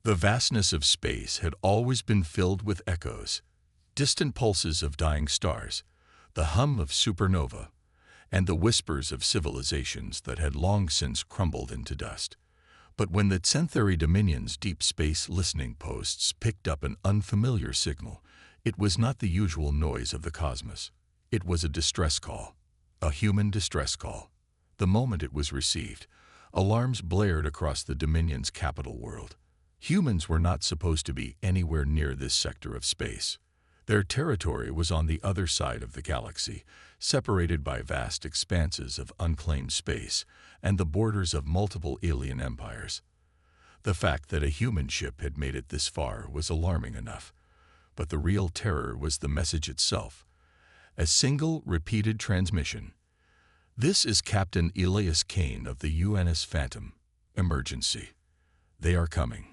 The vastness of space had always been filled with echoes, distant pulses of dying stars, the hum of supernova, and the whispers of civilizations that had long since crumbled into dust. But when the Centauri Dominion's deep space listening posts picked up an unfamiliar signal, it was not the usual noise of the cosmos. It was a distress call, a human distress call. The moment it was received, alarms blared across the Dominion's capital world. Humans were not supposed to be anywhere near this sector of space. Their territory was on the other side of the galaxy, separated by vast expanses of unclaimed space and the borders of multiple alien empires. The fact that a human ship had made it this far was alarming enough, but the real terror was the message itself. A single, repeated transmission. "This is Captain Elias Kane of the UNS Phantom. Emergency. They are coming.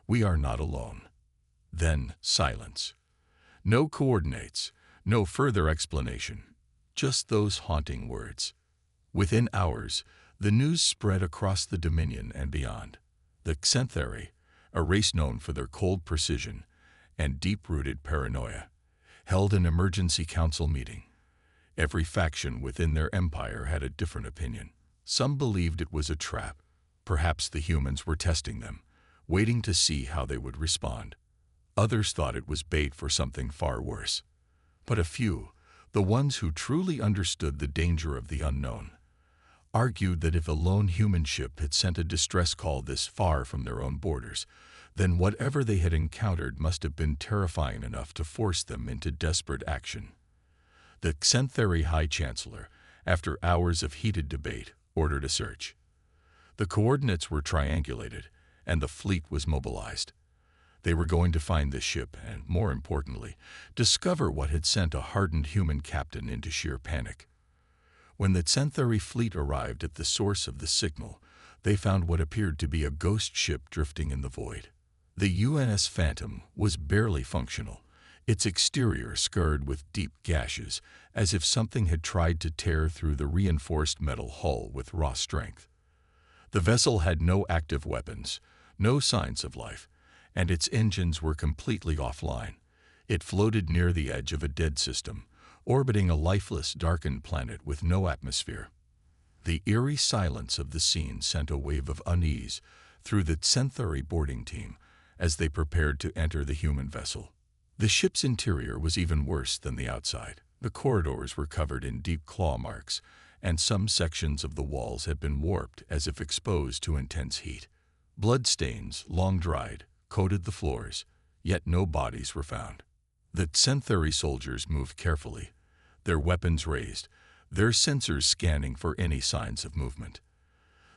We are not alone." Then silence. No coordinates, no further explanation, just those haunting words. Within hours, the news spread across the Dominion and beyond. The Centauri, a race known for their cold precision and deep-rooted paranoia, held an emergency council meeting. Every faction within their empire had a different opinion. Some believed it was a trap. Perhaps the humans were testing them, waiting to see how they would respond. Others thought it was bait for something far worse. But a few, the ones who truly understood the danger of the unknown, argued that if a lone human ship had sent a distress call this far from their own borders, then whatever they had encountered must have been terrifying enough to force them into desperate action. The Centauri High Chancellor, after hours of heated debate, ordered a search. The coordinates were triangulated, and the fleet was mobilized. They were going to find the ship and, more importantly, discover what had sent a hardened human captain into sheer panic. When the Centauri fleet arrived at the source of the signal, they found what appeared to be a ghost ship drifting in the void. The UNS Phantom was barely functional, its exterior scarred with deep gashes, as if something had tried to tear through the reinforced metal hull with raw strength. The vessel had no active weapons, no signs of life, and its engines were completely offline. It floated near the edge of a dead system, orbiting a lifeless, darkened planet with no atmosphere. The eerie silence of the scene sent a wave of unease through the Centauri boarding team as they prepared to enter the human vessel. The ship's interior was even worse than the outside. The corridors were covered in deep claw marks, and some sections of the walls had been warped as if exposed to intense heat. Bloodstains, long dried, coated the floors, yet no bodies were found. The Centauri soldiers moved carefully, their weapons raised, their sensors scanning for any signs of movement.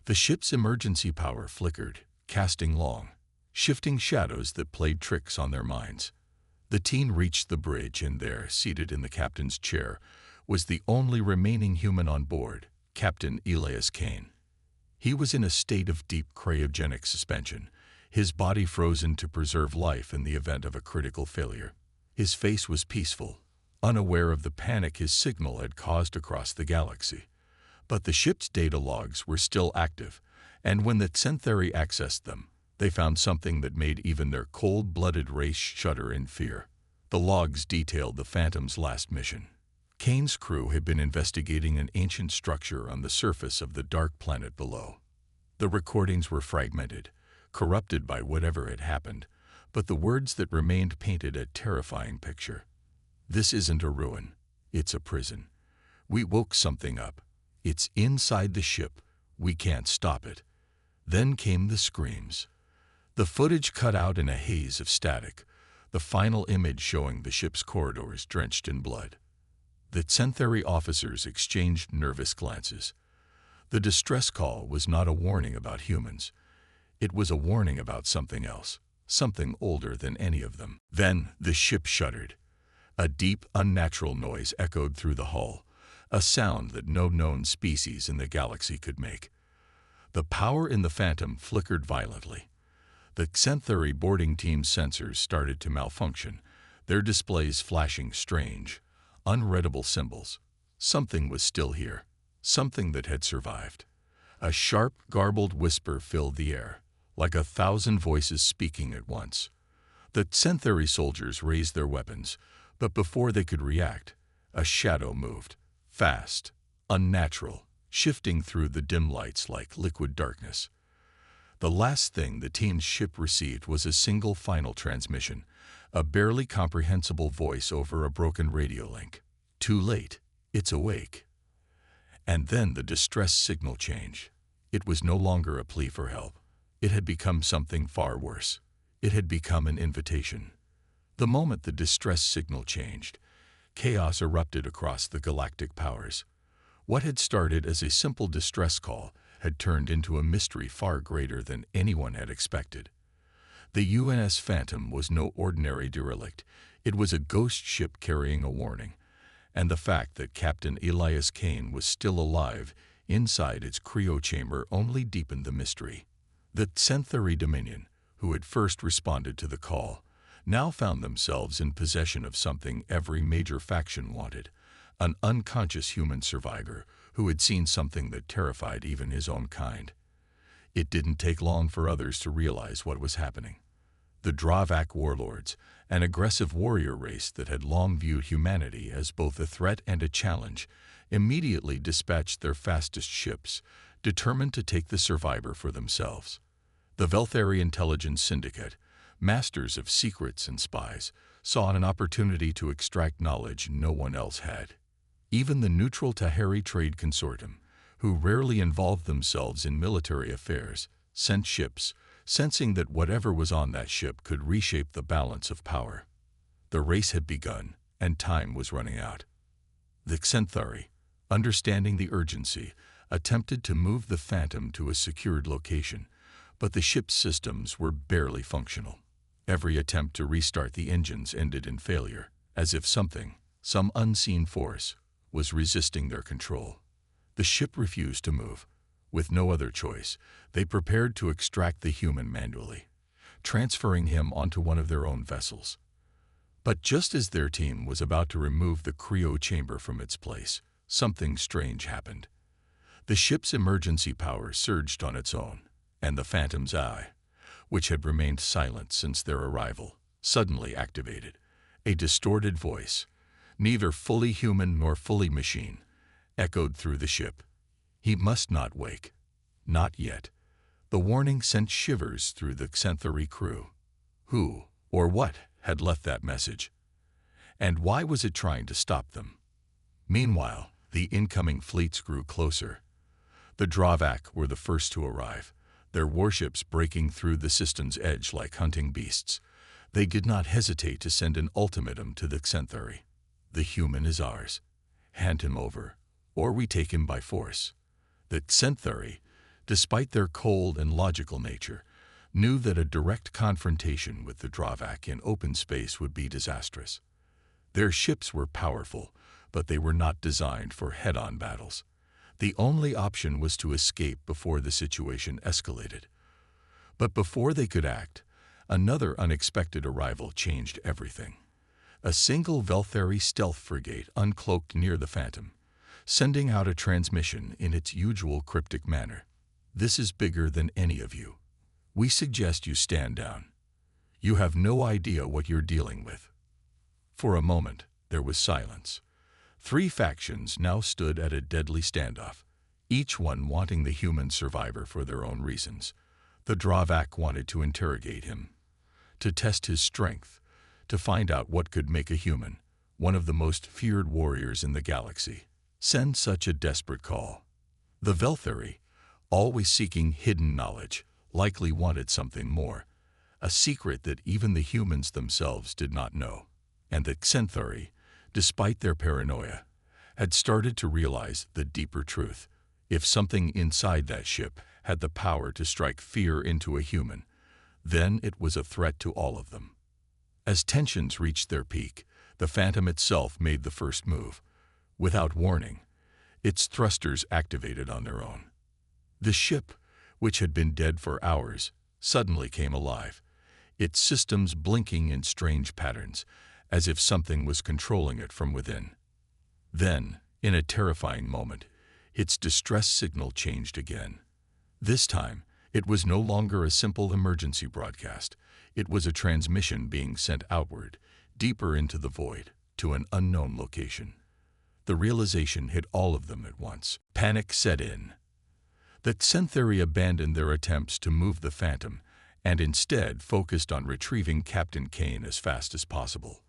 The ship's emergency power flickered, casting long, shifting shadows that played tricks on their minds. The team reached the bridge, and there, seated in the captain's chair, was the only remaining human on board, Captain Elias Kane. He was in a state of deep cryogenic suspension, his body frozen to preserve life in the event of a critical failure. His face was peaceful, unaware of the panic his signal had caused across the galaxy. But the ship's data logs were still active, and when the Centauri accessed them, they found something that made even their cold-blooded race shudder in fear. The logs detailed the Phantom's last mission. Kane's crew had been investigating an ancient structure on the surface of the dark planet below. The recordings were fragmented, corrupted by whatever had happened, but the words that remained painted a terrifying picture. "This isn't a ruin. It's a prison. We woke something up. It's inside the ship. We can't stop it." Then came the screams. The footage cut out in a haze of static, the final image showing the ship's corridors drenched in blood. The Centauri officers exchanged nervous glances. The distress call was not a warning about humans. It was a warning about something else, something older than any of them. Then the ship shuddered. A deep, unnatural noise echoed through the hull, a sound that no known species in the galaxy could make. The power in the Phantom flickered violently. The Centauri boarding team's sensors started to malfunction, their displays flashing strange, unreadable symbols. Something was still here, something that had survived. A sharp, garbled whisper filled the air. like 1,000 voices speaking at once. The Xanthari soldiers raised their weapons, but before they could react, a shadow moved, fast, unnatural, shifting through the dim lights like liquid darkness. The last thing the team's ship received was a single final transmission, a barely comprehensible voice over a broken radio link. "Too late. It's awake." And then the distress signal changed. It was no longer a plea for help. It had become something far worse. It had become an invitation. The moment the distress signal changed, chaos erupted across the galactic powers. What had started as a simple distress call had turned into a mystery far greater than anyone had expected. The UNS Phantom was no ordinary derelict. It was a ghost ship carrying a warning, and the fact that Captain Elias Kane was still alive inside its cryo chamber only deepened the mystery. The Xanthari Dominion, who had first responded to the call, now found themselves in possession of something every major faction wanted: an unconscious human survivor who had seen something that terrified even his own kind. It didn't take long for others to realize what was happening. The Dravak warlords, an aggressive warrior race that had long viewed humanity as both a threat and a challenge, immediately dispatched their fastest ships, determined to take the survivor for themselves. The Velthari Intelligence Syndicate, masters of secrets and spies, saw an opportunity to extract knowledge no one else had. Even the neutral Taheri Trade Consortium, who rarely involved themselves in military affairs, sent ships, sensing that whatever was on that ship could reshape the balance of power. The race had begun, and time was running out. The Xanthari, understanding the urgency, attempted to move the Phantom to a secured location, but the ship's systems were barely functional. Every attempt to restart the engines ended in failure, as if something, some unseen force, was resisting their control. The ship refused to move. With no other choice, they prepared to extract the human manually, transferring him onto one of their own vessels. But just as their team was about to remove the cryo chamber from its place, something strange happened. The ship's emergency power surged on its own, and the Phantom's eye, which had remained silent since their arrival, suddenly activated. A distorted voice, neither fully human nor fully machine, echoed through the ship. He must not wake. Not yet. The warning sent shivers through the Xanthari crew. Who, or what, had left that message? And why was it trying to stop them? Meanwhile, the incoming fleets grew closer. The Dravak were the first to arrive, their warships breaking through the system's edge like hunting beasts. They did not hesitate to send an ultimatum to the Xanthari. "The human is ours. Hand him over, or we take him by force." The Xanthari, despite their cold and logical nature, knew that a direct confrontation with the Dravak in open space would be disastrous. Their ships were powerful, but they were not designed for head-on battles. The only option was to escape before the situation escalated. But before they could act, another unexpected arrival changed everything. A single Velthari stealth frigate uncloaked near the Phantom, sending out a transmission in its usual cryptic manner. "This is bigger than any of you. We suggest you stand down. You have no idea what you're dealing with." For a moment, there was silence. 3 factions now stood at a deadly standoff, each one wanting the human survivor for their own reasons. The Dravak wanted to interrogate him, to test his strength, to find out what could make a human, one of the most feared warriors in the galaxy, send such a desperate call. The Velthari, always seeking hidden knowledge, likely wanted something more, a secret that even the humans themselves did not know. And the Xanthari, despite their paranoia, had started to realize the deeper truth. If something inside that ship had the power to strike fear into a human, then it was a threat to all of them. As tensions reached their peak, the Phantom itself made the first move. Without warning, its thrusters activated on their own. The ship, which had been dead for hours, suddenly came alive, its systems blinking in strange patterns, as if something was controlling it from within. Then, in a terrifying moment, its distress signal changed again. This time, It was no longer a simple emergency broadcast. It was a transmission being sent outward, deeper into the void, to an unknown location. The realization hit all of them at once. Panic set in. The Xanthari abandoned their attempts to move the Phantom and instead focused on retrieving Captain Kane as fast as possible.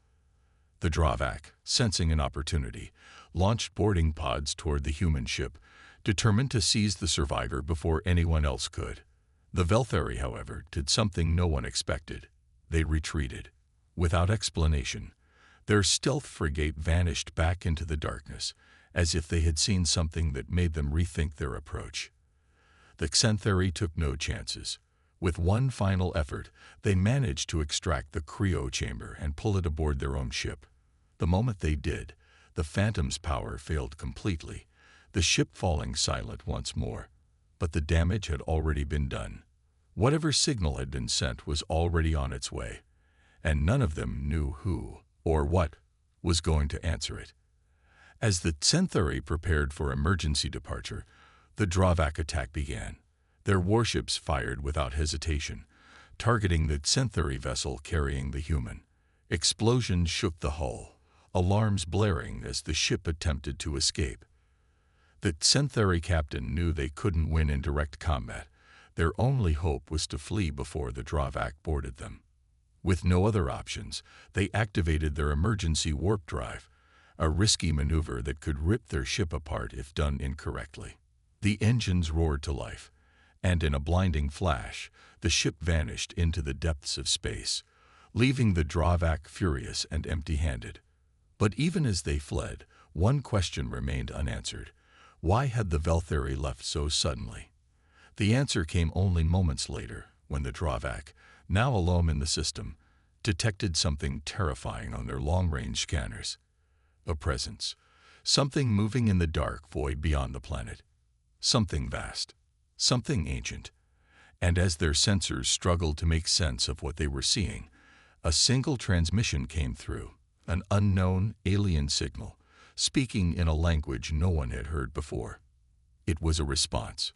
The Dravak, sensing an opportunity, launched boarding pods toward the human ship, determined to seize the survivor before anyone else could. The Velthari, however, did something no one expected. They retreated. Without explanation, their stealth frigate vanished back into the darkness, as if they had seen something that made them rethink their approach. The Xanthari took no chances. With one final effort, they managed to extract the cryo chamber and pull it aboard their own ship. The moment they did, the Phantom's power failed completely, the ship falling silent once more. But the damage had already been done. Whatever signal had been sent was already on its way, and none of them knew who or what was going to answer it. As the Xanthari prepared for emergency departure, the Dravak attack began. Their warships fired without hesitation, targeting the Xanthari vessel carrying the human. Explosions shook the hull, alarms blaring as the ship attempted to escape. The Xanthari captain knew they couldn't win in direct combat. Their only hope was to flee before the Dravak boarded them. With no other options, they activated their emergency warp drive, a risky maneuver that could rip their ship apart if done incorrectly. The engines roared to life, and in a blinding flash, the ship vanished into the depths of space, leaving the Dravak furious and empty-handed. But even as they fled, one question remained unanswered. Why had the Velthari left so suddenly? The answer came only moments later, when the Dravak, now alone in the system, detected something terrifying on their long-range scanners. A presence. Something moving in the dark void beyond the planet. Something vast. Something ancient. And as their sensors struggled to make sense of what they were seeing, a single transmission came through, an unknown alien signal, speaking in a language no one had heard before. It was a response.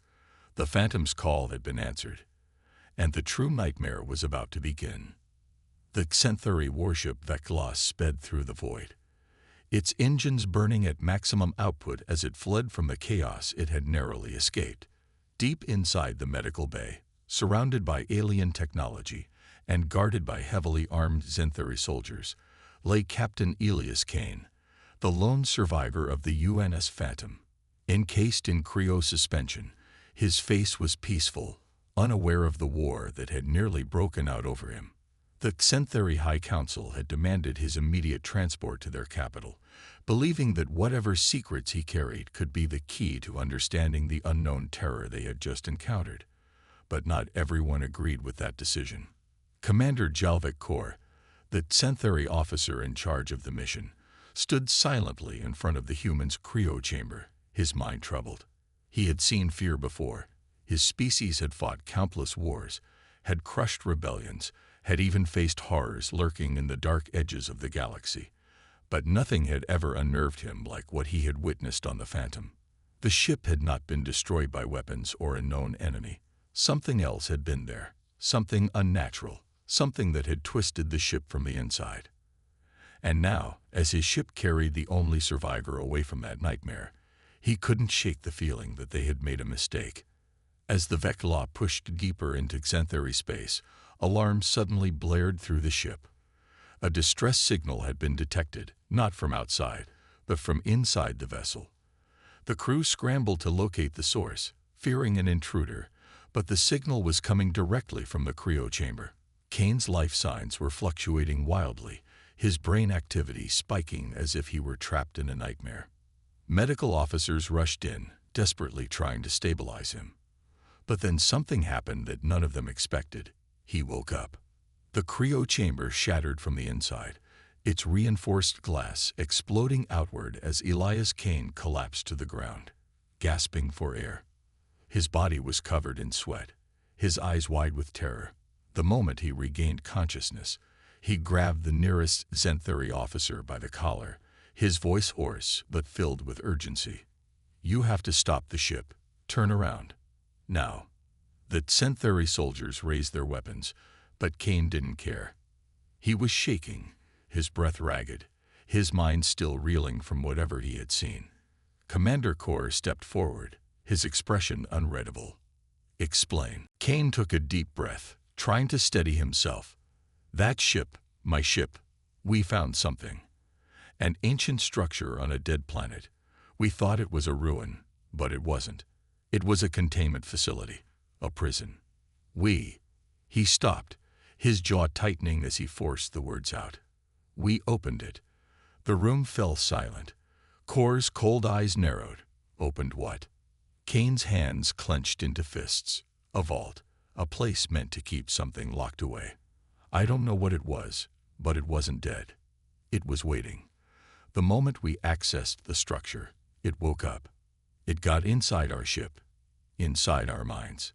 The Phantom's call had been answered, and the true nightmare was about to begin. The Xanthari warship Vekla sped through the void, its engines burning at maximum output as it fled from the chaos it had narrowly escaped. Deep inside the medical bay, surrounded by alien technology and guarded by heavily armed Xanthari soldiers, lay Captain Elias Kane, the lone survivor of the UNS Phantom. Encased in cryo-suspension, his face was peaceful, unaware of the war that had nearly broken out over him. The Xanthari High Council had demanded his immediate transport to their capital, believing that whatever secrets he carried could be the key to understanding the unknown terror they had just encountered. But not everyone agreed with that decision. Commander Jalvik Kaur, the Xanthari officer in charge of the mission, stood silently in front of the human's cryo chamber, his mind troubled. He had seen fear before. His species had fought countless wars, had crushed rebellions, had even faced horrors lurking in the dark edges of the galaxy. But nothing had ever unnerved him like what he had witnessed on the Phantom. The ship had not been destroyed by weapons or a known enemy. Something else had been there, something unnatural, something that had twisted the ship from the inside. And now, as his ship carried the only survivor away from that nightmare, he couldn't shake the feeling that they had made a mistake. As the Vekla pushed deeper into Xanthari space, alarms suddenly blared through the ship. A distress signal had been detected, not from outside, but from inside the vessel. The crew scrambled to locate the source, fearing an intruder, but the signal was coming directly from the cryo chamber. Kane's life signs were fluctuating wildly, his brain activity spiking as if he were trapped in a nightmare. Medical officers rushed in, desperately trying to stabilize him. But then something happened that none of them expected. He woke up. The cryo chamber shattered from the inside, its reinforced glass exploding outward as Elias Kane collapsed to the ground, gasping for air. His body was covered in sweat, his eyes wide with terror. The moment he regained consciousness, he grabbed the nearest Xanthari officer by the collar, his voice hoarse but filled with urgency. "You have to stop the ship. Turn around. Now." The Centauri soldiers raised their weapons, but Kane didn't care. He was shaking, his breath ragged, his mind still reeling from whatever he had seen. Commander Kor stepped forward, his expression unreadable. "Explain." Kane took a deep breath, trying to steady himself. "That ship, my ship, we found something. An ancient structure on a dead planet. We thought it was a ruin, but it wasn't. It was a containment facility, a prison. He stopped, his jaw tightening as he forced the words out. "We opened it." The room fell silent. Kor's cold eyes narrowed. Opened what? Kane's hands clenched into fists. A vault, a place meant to keep something locked away. I don't know what it was, but it wasn't dead. It was waiting. The moment we accessed the structure, it woke up. It got inside our ship, inside our minds.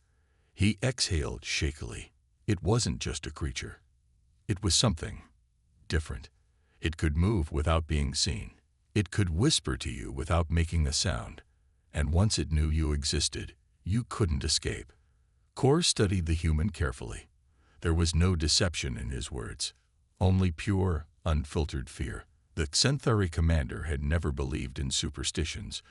He exhaled shakily. It wasn't just a creature. It was something different. It could move without being seen. It could whisper to you without making a sound. And once it knew you existed, you couldn't escape. Kor studied the human carefully. There was no deception in his words, only pure, unfiltered fear. The Centauri commander had never believed in superstitions,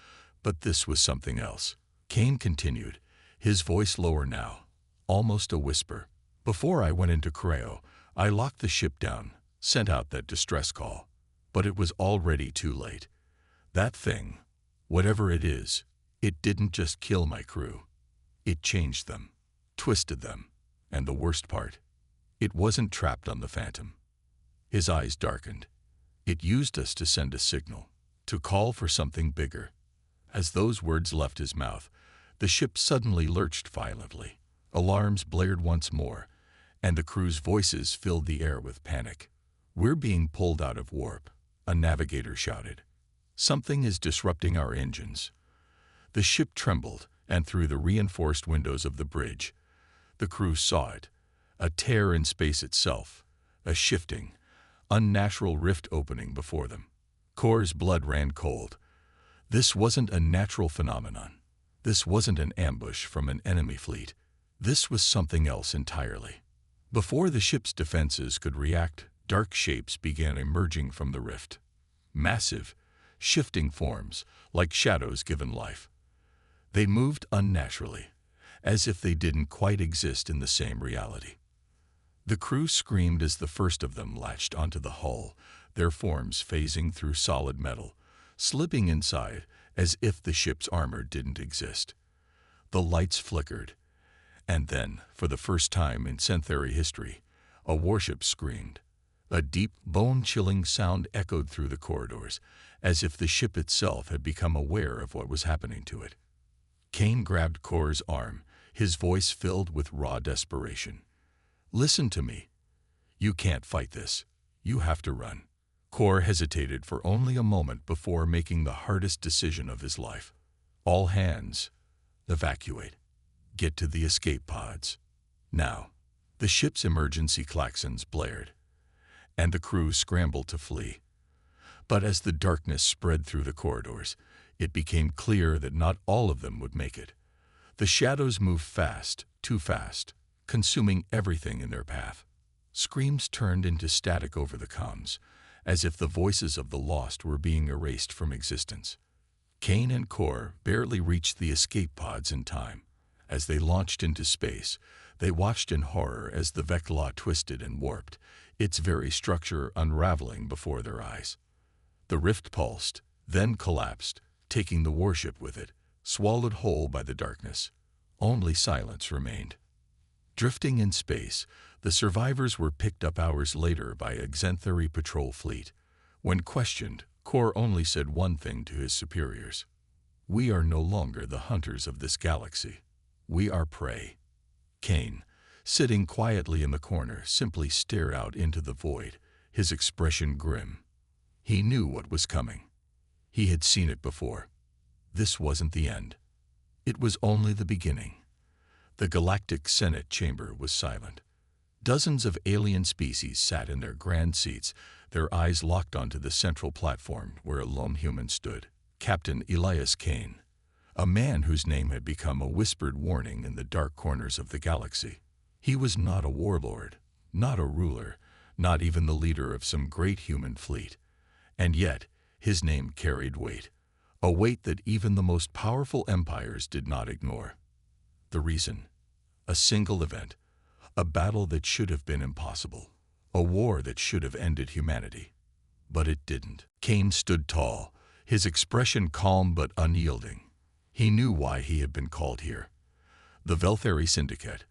but this was something else. Kane continued, his voice lower now, almost a whisper. "Before I went into Creo, I locked the ship down, sent out that distress call. But it was already too late. That thing, whatever it is, it didn't just kill my crew. It changed them, twisted them, and the worst part, it wasn't trapped on the Phantom." His eyes darkened. "It used us to send a signal, to call for something bigger." As those words left his mouth, the ship suddenly lurched violently. Alarms blared once more, and the crew's voices filled the air with panic. "We're being pulled out of warp," a navigator shouted. "Something is disrupting our engines." The ship trembled, and through the reinforced windows of the bridge, the crew saw it, a tear in space itself, a shifting, unnatural rift opening before them. Kor's blood ran cold. This wasn't a natural phenomenon. This wasn't an ambush from an enemy fleet. This was something else entirely. Before the ship's defenses could react, dark shapes began emerging from the rift. Massive, shifting forms, like shadows given life. They moved unnaturally, as if they didn't quite exist in the same reality. The crew screamed as the first of them latched onto the hull, their forms phasing through solid metal, slipping inside as if the ship's armor didn't exist. The lights flickered, and then, for the first time in Centauri history, a warship screamed. A deep, bone-chilling sound echoed through the corridors, as if the ship itself had become aware of what was happening to it. Kane grabbed Kor's arm, his voice filled with raw desperation. "Listen to me. You can't fight this. You have to run." Kor hesitated for only a moment before making the hardest decision of his life. "All hands, evacuate. Get to the escape pods. Now." The ship's emergency klaxons blared, and the crew scrambled to flee. But as the darkness spread through the corridors, it became clear that not all of them would make it. The shadows moved fast, too fast, consuming everything in their path. Screams turned into static over the comms, as if the voices of the lost were being erased from existence. Kane and Kor barely reached the escape pods in time. As they launched into space, they watched in horror as the Vecla twisted and warped, its very structure unraveling before their eyes. The rift pulsed, then collapsed, taking the warship with it, swallowed whole by the darkness. Only silence remained. Drifting in space, the survivors were picked up hours later by a Centauri patrol fleet. When questioned, Kor only said one thing to his superiors. "We are no longer the hunters of this galaxy. We are prey." Kane, sitting quietly in the corner, simply stared out into the void, his expression grim. He knew what was coming. He had seen it before. This wasn't the end. It was only the beginning. The Galactic Senate chamber was silent. Dozens of alien species sat in their grand seats, their eyes locked onto the central platform where a lone human stood. Captain Elias Kane, a man whose name had become a whispered warning in the dark corners of the galaxy. He was not a warlord, not a ruler, not even the leader of some great human fleet. And yet, his name carried weight, a weight that even the most powerful empires did not ignore. The reason? A single event, a battle that should have been impossible, a war that should have ended humanity. But it didn't. Kane stood tall, his expression calm but unyielding. He knew why he had been called here. The Velthari Syndicate,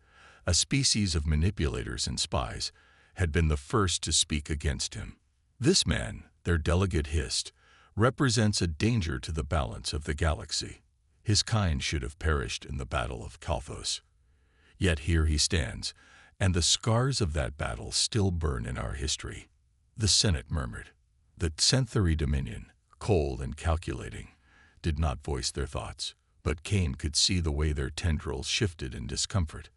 a species of manipulators and spies, had been the first to speak against him. This man, their delegate hissed, represents a danger to the balance of the galaxy. His kind should have perished in the Battle of Kalthos. Yet here he stands, and the scars of that battle still burn in our history. The Senate murmured. The Xanthari Dominion, cold and calculating, did not voice their thoughts, but Kane could see the way their tendrils shifted in discomfort.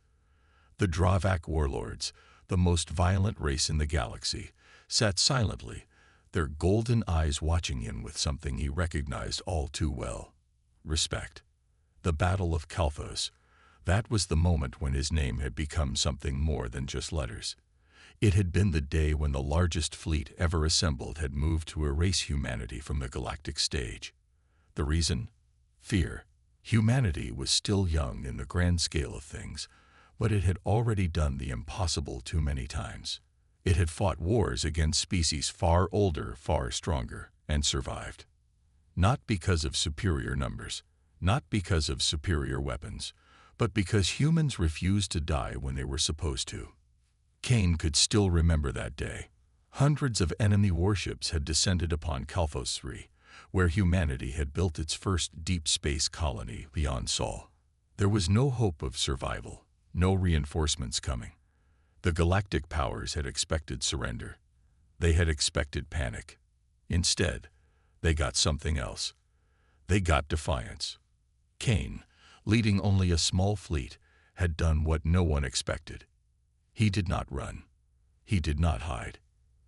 The Dravak warlords, the most violent race in the galaxy, sat silently, their golden eyes watching him with something he recognized all too well: respect. The Battle of Kalthos, that was the moment when his name had become something more than just letters. It had been the day when the largest fleet ever assembled had moved to erase humanity from the galactic stage. The reason? Fear. Humanity was still young in the grand scale of things, but it had already done the impossible too many times. It had fought wars against species far older, far stronger, and survived. Not because of superior numbers, not because of superior weapons, but because humans refused to die when they were supposed to. Kane could still remember that day. Hundreds of enemy warships had descended upon Kalthos III, where humanity had built its first deep space colony beyond Sol. There was no hope of survival, no reinforcements coming. The galactic powers had expected surrender. They had expected panic. Instead, they got something else. They got defiance. Kane, leading only a small fleet, had done what no one expected. He did not run. He did not hide.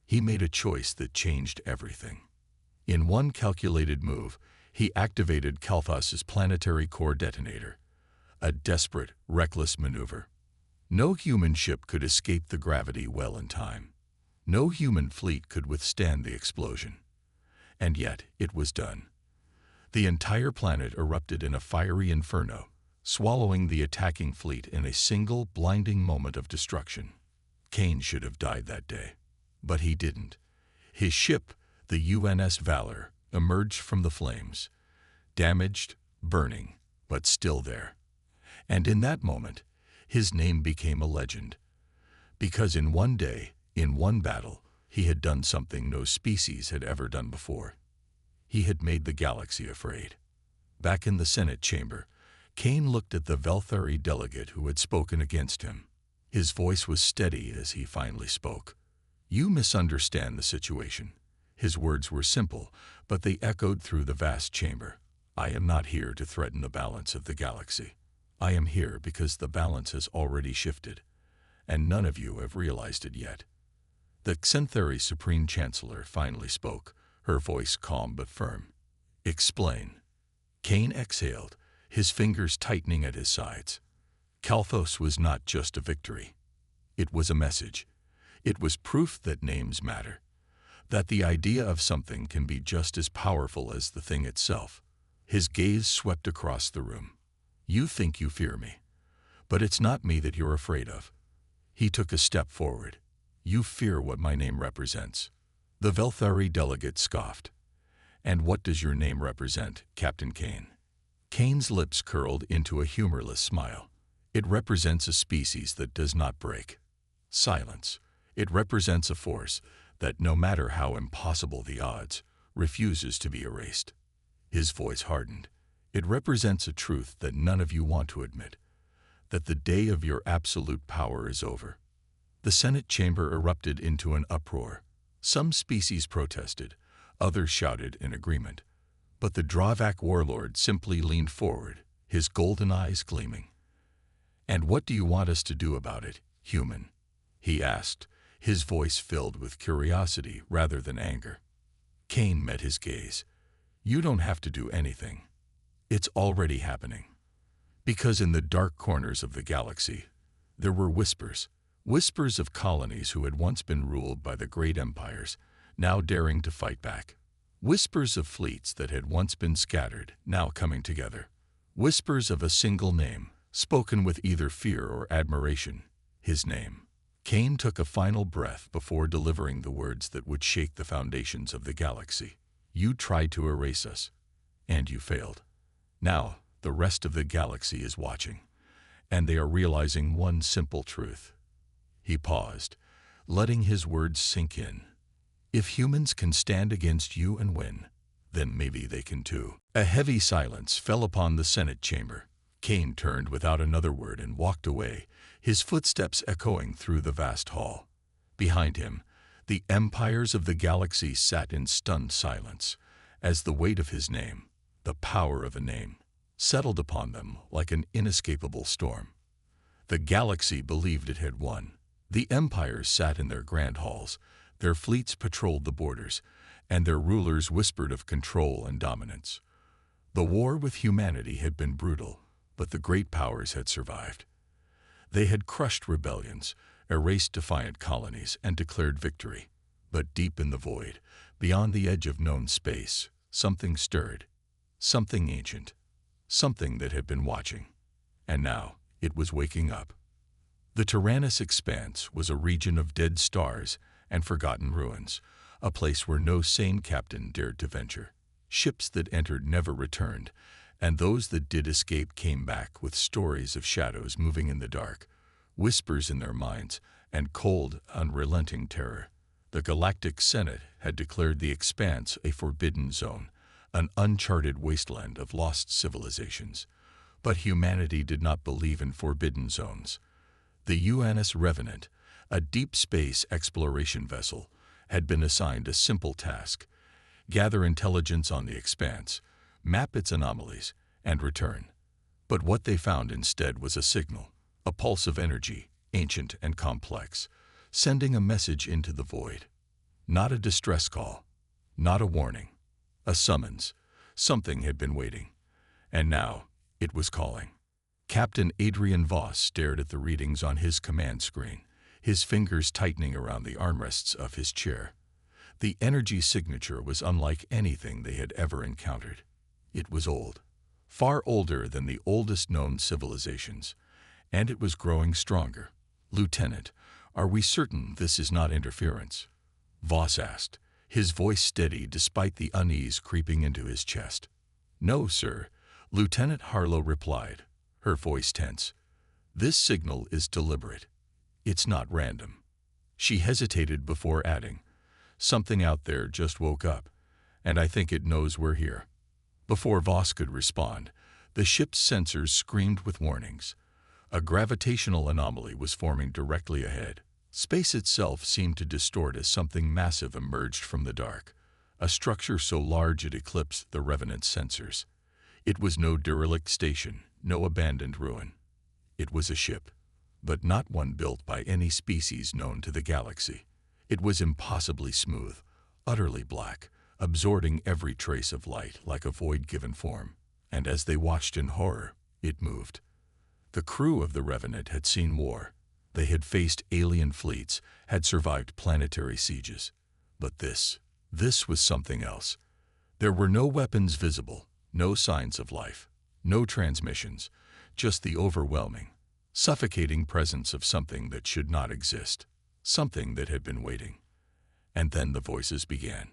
He made a choice that changed everything. In one calculated move, he activated Kalthos's planetary core detonator, a desperate, reckless maneuver. No human ship could escape the gravity well in time. No human fleet could withstand the explosion. And yet, it was done. The entire planet erupted in a fiery inferno, swallowing the attacking fleet in a single, blinding moment of destruction. Kane should have died that day. But he didn't. His ship, the UNS Valor, emerged from the flames, damaged, burning, but still there. And in that moment, his name became a legend. Because in one day, in one battle, he had done something no species had ever done before. He had made the galaxy afraid. Back in the Senate chamber, Kane looked at the Velthari delegate who had spoken against him. His voice was steady as he finally spoke. "You misunderstand the situation." His words were simple, but they echoed through the vast chamber. "I am not here to threaten the balance of the galaxy. I am here because the balance has already shifted, and none of you have realized it yet." The Xanthari Supreme Chancellor finally spoke, her voice calm but firm. "Explain." Kane exhaled, his fingers tightening at his sides. Kalthos was not just a victory. It was a message. It was proof that names matter, that the idea of something can be just as powerful as the thing itself. His gaze swept across the room. "You think you fear me, but it's not me that you're afraid of." He took a step forward. "You fear what my name represents." The Velthari delegate scoffed. "And what does your name represent, Captain Kane?" Kane's lips curled into a humorless smile. "It represents a species that does not break. Silence. It represents a force that, no matter how impossible the odds, refuses to be erased." His voice hardened. "It represents a truth that none of you want to admit, that the day of your absolute power is over." The Senate chamber erupted into an uproar. Some species protested, others shouted in agreement. But the Dravak warlord simply leaned forward, his golden eyes gleaming. "And what do you want us to do about it, human?" he asked, his voice filled with curiosity rather than anger. Kane met his gaze. "You don't have to do anything." It's already happening. Because in the dark corners of the galaxy, there were whispers. Whispers of colonies who had once been ruled by the great empires, now daring to fight back. Whispers of fleets that had once been scattered, now coming together. Whispers of a single name, spoken with either fear or admiration, his name. Cain took a final breath before delivering the words that would shake the foundations of the galaxy. You tried to erase us, and you failed. Now, the rest of the galaxy is watching, and they are realizing one simple truth. He paused, letting his words sink in. If humans can stand against you and win, then maybe they can too. A heavy silence fell upon the Senate chamber. Cain turned without another word and walked away, his footsteps echoing through the vast hall. Behind him, the empires of the galaxy sat in stunned silence, as the weight of his name, the power of a name, settled upon them like an inescapable storm. The galaxy believed it had won. The empires sat in their grand halls, their fleets patrolled the borders, and their rulers whispered of control and dominance. The war with humanity had been brutal, but the great powers had survived. They had crushed rebellions, erased defiant colonies, and declared victory. But deep in the void, beyond the edge of known space, something stirred. Something ancient. Something that had been watching. And now, it was waking up. The Tyrannus Expanse was a region of dead stars and forgotten ruins, a place where no sane captain dared to venture. Ships that entered never returned, and those that did escape came back with stories of shadows moving in the dark, whispers in their minds, and cold, unrelenting terror. The Galactic Senate had declared the Expanse a forbidden zone, an uncharted wasteland of lost civilizations. But humanity did not believe in forbidden zones. The UNS Revenant, a deep space exploration vessel, had been assigned a simple task: gather intelligence on the Expanse, map its anomalies, and return. But what they found instead was a signal, a pulse of energy, ancient and complex, sending a message into the void. Not a distress call, not a warning, a summons. Something had been waiting, and now it was calling. Captain Adrian Voss stared at the readings on his command screen, his fingers tightening around the armrests of his chair. The energy signature was unlike anything they had ever encountered. It was old, far older than the oldest known civilizations, and it was growing stronger. Lieutenant, are we certain this is not interference? Voss asked, his voice steady despite the unease creeping into his chest. No, sir, Lieutenant Harlow replied, her voice tense. This signal is deliberate. It's not random. She hesitated before adding, something out there just woke up, and I think it knows we're here. Before Voss could respond, the ship's sensors screamed with warnings. A gravitational anomaly was forming directly ahead. Space itself seemed to distort as something massive emerged from the dark, a structure so large it eclipsed the Revenant's sensors. It was no derelict station, no abandoned ruin. It was a ship, but not one built by any species known to the galaxy. It was impossibly smooth, utterly black, absorbing every trace of light like a void given form. And as they watched in horror, it moved. The crew of the Revenant had seen war. They had faced alien fleets, had survived planetary sieges. But this was something else. There were no weapons visible, no signs of life, no transmissions, just the overwhelming, suffocating presence of something that should not exist, something that had been waiting. And then the voices began.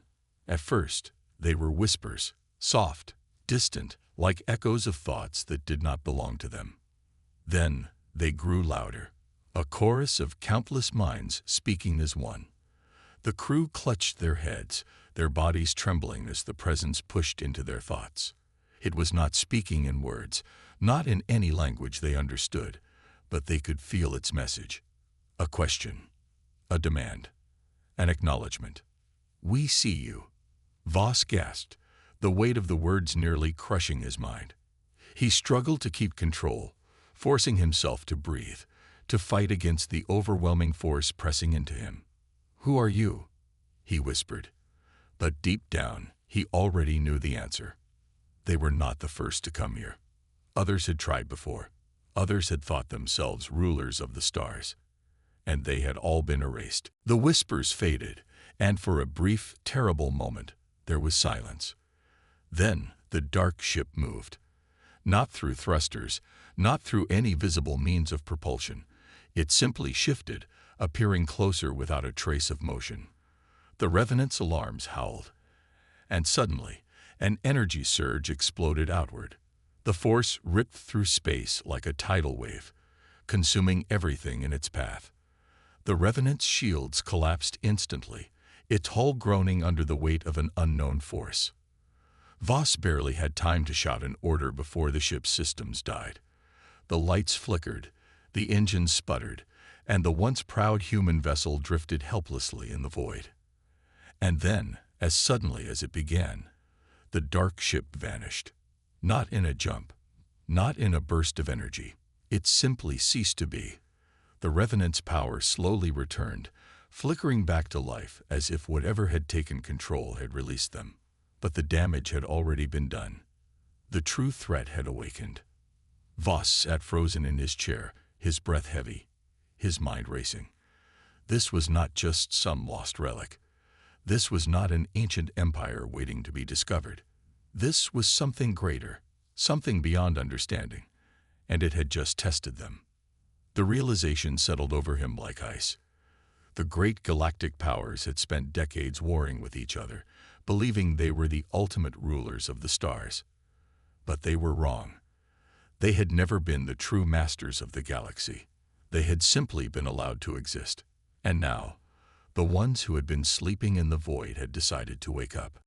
At first, they were whispers, soft, distant, like echoes of thoughts that did not belong to them. Then they grew louder, a chorus of countless minds speaking as one. The crew clutched their heads, their bodies trembling as the presence pushed into their thoughts. It was not speaking in words, not in any language they understood, but they could feel its message. A question, a demand, an acknowledgement. We see you. Voss gasped, the weight of the words nearly crushing his mind. He struggled to keep control, forcing himself to breathe, to fight against the overwhelming force pressing into him. Who are you? He whispered. But deep down, he already knew the answer. They were not the first to come here. Others had tried before. Others had thought themselves rulers of the stars, and they had all been erased. The whispers faded, and for a brief, terrible moment, there was silence. Then the dark ship moved. Not through thrusters, not through any visible means of propulsion. It simply shifted, appearing closer without a trace of motion. The Revenant's alarms howled, and suddenly, an energy surge exploded outward. The force ripped through space like a tidal wave, consuming everything in its path. The Revenant's shields collapsed instantly, its hull groaning under the weight of an unknown force. Voss barely had time to shout an order before the ship's systems died. The lights flickered, the engines sputtered, and the once proud human vessel drifted helplessly in the void. And then, as suddenly as it began, the dark ship vanished. Not in a jump, not in a burst of energy. It simply ceased to be. The Revenant's power slowly returned, flickering back to life as if whatever had taken control had released them. But the damage had already been done. The true threat had awakened. Voss sat frozen in his chair, his breath heavy, his mind racing. This was not just some lost relic. This was not an ancient empire waiting to be discovered. This was something greater, something beyond understanding, and it had just tested them. The realization settled over him like ice. The great galactic powers had spent decades warring with each other, believing they were the ultimate rulers of the stars. But they were wrong. They had never been the true masters of the galaxy. They had simply been allowed to exist. And now, the ones who had been sleeping in the void had decided to wake up.